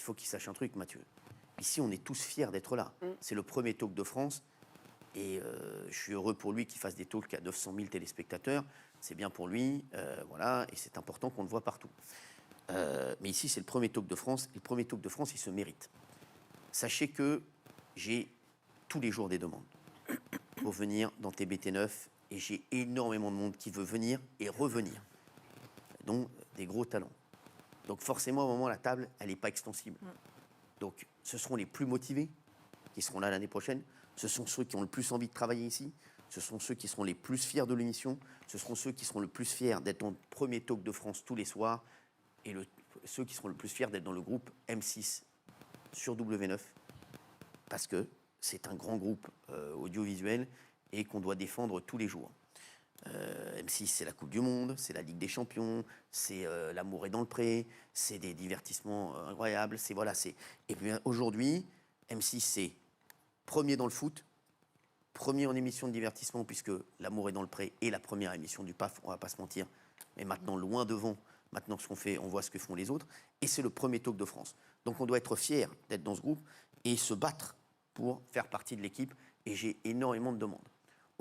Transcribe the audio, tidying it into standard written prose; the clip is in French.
faut qu'il sache un truc, Mathieu. Ici, on est tous fiers d'être là. C'est le premier talk de France. Et je suis heureux pour lui qu'il fasse des talks à 900 000 téléspectateurs. C'est bien pour lui, voilà, et c'est important qu'on le voit partout. Mais ici, c'est le premier talk de France. Et le premier talk de France, il se mérite. Sachez que j'ai tous les jours des demandes pour venir dans TBT9 et j'ai énormément de monde qui veut venir et revenir. Donc, des gros talents. Donc, forcément, à un moment, la table, elle n'est pas extensible. Donc, ce seront les plus motivés qui seront là l'année prochaine. Ce sont ceux qui ont le plus envie de travailler ici. Ce sont ceux qui seront les plus fiers de l'émission. Ce seront ceux qui seront le plus fiers d'être dans le premier talk de France tous les soirs. Et ceux qui seront le plus fiers d'être dans le groupe M6 sur W9. Parce que c'est un grand groupe audiovisuel et qu'on doit défendre tous les jours. M6, c'est la Coupe du Monde, c'est la Ligue des Champions, c'est L'amour est dans le pré, c'est des divertissements incroyables. Voilà, et puis aujourd'hui, M6, c'est premier dans le foot, premier en émission de divertissement, puisque L'amour est dans le pré est la première émission du PAF, on ne va pas se mentir, mais maintenant loin devant. Maintenant, ce qu'on fait, on voit ce que font les autres. Et c'est le premier talk de France. Donc, on doit être fier d'être dans ce groupe et se battre pour faire partie de l'équipe. Et j'ai énormément de demandes.